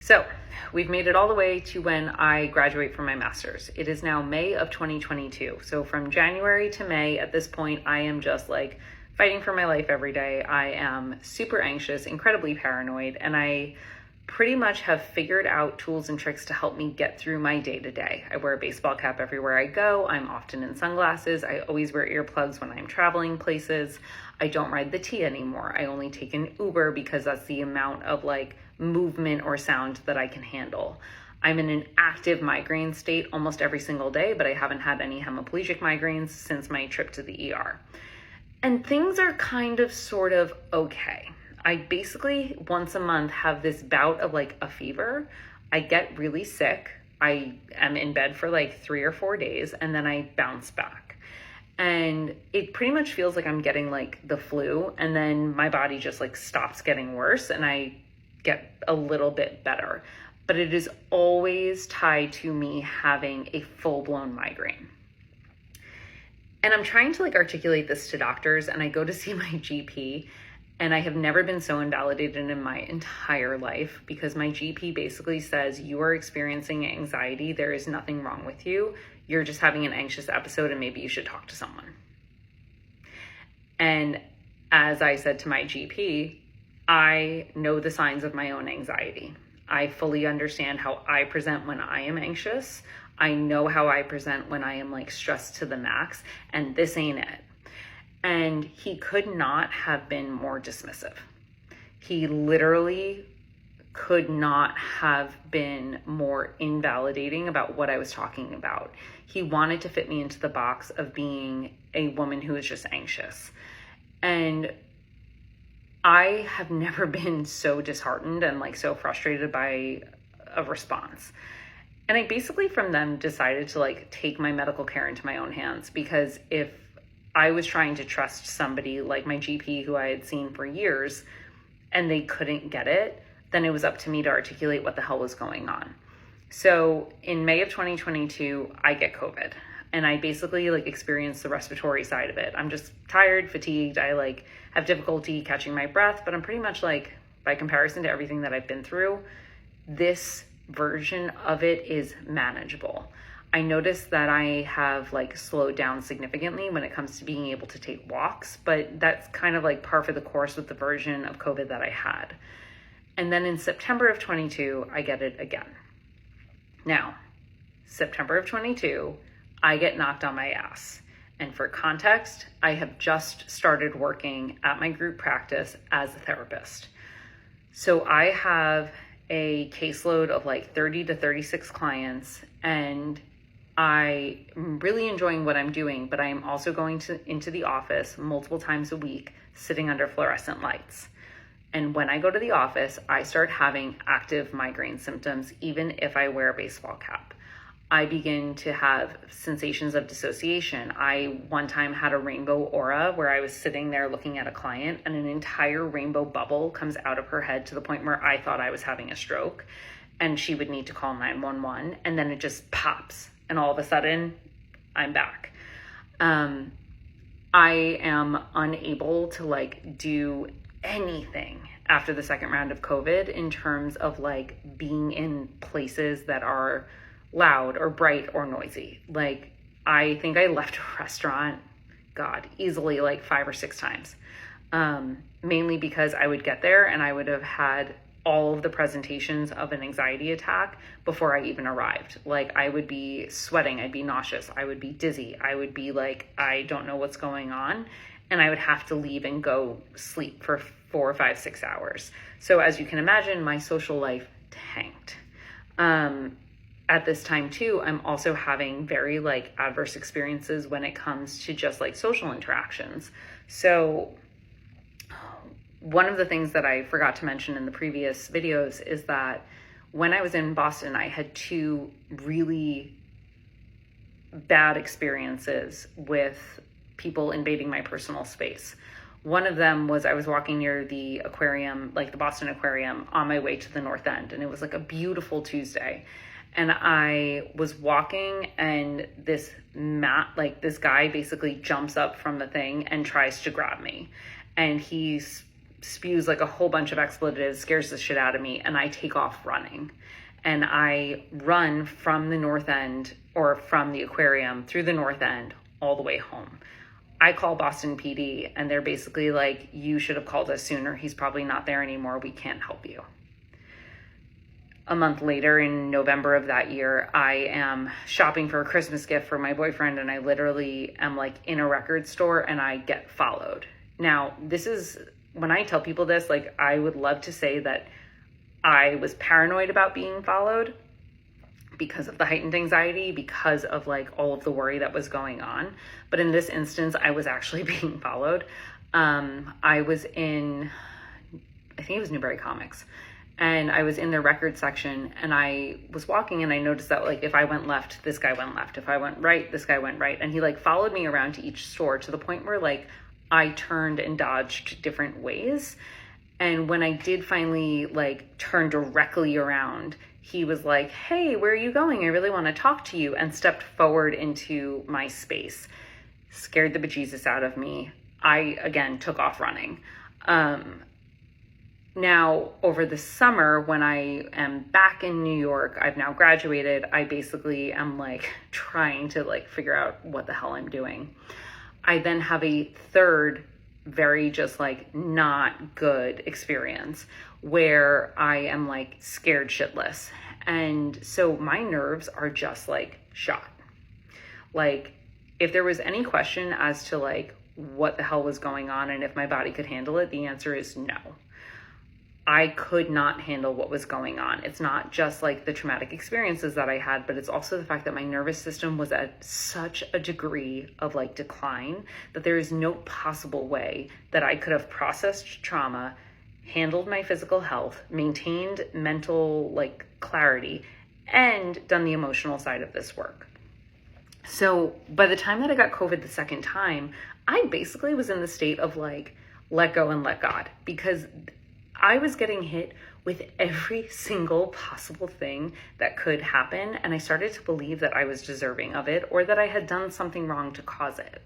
So we've made it all the way to when I graduate from my master's. It is now May of 2022. So from January to May, at this point, I am just like fighting for my life every day. I am super anxious, incredibly paranoid, and I pretty much have figured out tools and tricks to help me get through my day-to-day. I wear a baseball cap everywhere I go. I'm often in sunglasses. I always wear earplugs when I'm traveling places. I don't ride the T anymore. I only take an Uber because that's the amount of like movement or sound that I can handle. I'm in an active migraine state almost every single day, but I haven't had any hemiplegic migraines since my trip to the ER. And things are kind of sort of okay. I basically once a month have this bout of like a fever. I get really sick. I am in bed for like 3 or 4 days and then I bounce back. And it pretty much feels like I'm getting like the flu, and then my body just like stops getting worse and I get a little bit better. But it is always tied to me having a full-blown migraine. And I'm trying to like articulate this to doctors, and I go to see my GP, and I have never been so invalidated in my entire life, because my GP basically says, you are experiencing anxiety. There is nothing wrong with you. You're just having an anxious episode and maybe you should talk to someone. And as I said to my GP, I know the signs of my own anxiety. I fully understand how I present when I am anxious. I know how I present when I am like stressed to the max, and this ain't it. And he could not have been more dismissive. He literally could not have been more invalidating about what I was talking about. He wanted to fit me into the box of being a woman who is just anxious. And I have never been so disheartened and like so frustrated by a response. And I basically from then decided to like take my medical care into my own hands, because if I was trying to trust somebody like my GP who I had seen for years and they couldn't get it, then it was up to me to articulate what the hell was going on. So in May of 2022, I get COVID, and I basically like experience the respiratory side of it. I'm just tired, fatigued. I like have difficulty catching my breath, but I'm pretty much like, by comparison to everything that I've been through, this version of it is manageable. I noticed that I have like slowed down significantly when it comes to being able to take walks, but that's kind of like par for the course with the version of COVID that I had. And then in September of 22, I get it again. Now, September of 22, I get knocked on my ass. And for context, I have just started working at my group practice as a therapist. So I have a caseload of like 30 to 36 clients, and I am really enjoying what I'm doing, but I am also going into the office multiple times a week, sitting under fluorescent lights. And when I go to the office, I start having active migraine symptoms, even if I wear a baseball cap. I begin to have sensations of dissociation. I one time had a rainbow aura where I was sitting there looking at a client, and an entire rainbow bubble comes out of her head to the point where I thought I was having a stroke and she would need to call 911, and then it just pops. And all of a sudden, I'm back. I am unable to like do anything after the second round of COVID in terms of like being in places that are loud or bright or noisy. Like, I think I left a restaurant, God, easily like 5 or 6 times. Mainly because I would get there and I would have had all of the presentations of an anxiety attack before I even arrived. Like, I would be sweating, I'd be nauseous, I would be dizzy, I would be like, I don't know what's going on. And I would have to leave and go sleep for 4 or 5, 6 hours. So as you can imagine, my social life tanked. At this time too, I'm also having very like adverse experiences when it comes to just like social interactions. So one of the things that I forgot to mention in the previous videos is that when I was in Boston, I had 2 really bad experiences with people invading my personal space. One of them was I was walking near the aquarium, like the Boston Aquarium, on my way to the North End, and it was like a beautiful Tuesday. And I was walking, and this guy basically jumps up from the thing and tries to grab me. And he's spews like a whole bunch of expletives, scares the shit out of me, and I take off running. And I run from the north end, or from the aquarium through the north end all the way home. I call Boston PD, and they're basically like, you should have called us sooner. He's probably not there anymore. We can't help you. A month later, in November of that year, I am shopping for a Christmas gift for my boyfriend, and I literally am like in a record store and I get followed. Now, this is, when I tell people this, like, I would love to say that I was paranoid about being followed because of the heightened anxiety, because of like all of the worry that was going on. But in this instance, I was actually being followed. I was in, I think it was Newbury Comics. And I was in their record section, and I was walking, and I noticed that like if I went left, this guy went left. If I went right, this guy went right. And he like followed me around to each store, to the point where like I turned and dodged different ways. And when I did finally like turn directly around, he was like, hey, where are you going? I really want to talk to you, and stepped forward into my space. Scared the bejesus out of me. I, again, took off running. Now, over the summer, when I am back in New York, I've now graduated, I basically am like trying to like figure out what the hell I'm doing. I then have a third, very just like not good experience where I am like scared shitless. And so my nerves are just like shot. Like, if there was any question as to like what the hell was going on and if my body could handle it, the answer is no. I could not handle what was going on. It's not just like the traumatic experiences that I had, but it's also the fact that my nervous system was at such a degree of like decline that there is no possible way that I could have processed trauma, handled my physical health, maintained mental like clarity, and done the emotional side of this work. So by the time that I got COVID the second time, I basically was in the state of like, let go and let God, because I was getting hit with every single possible thing that could happen, and I started to believe that I was deserving of it, or that I had done something wrong to cause it.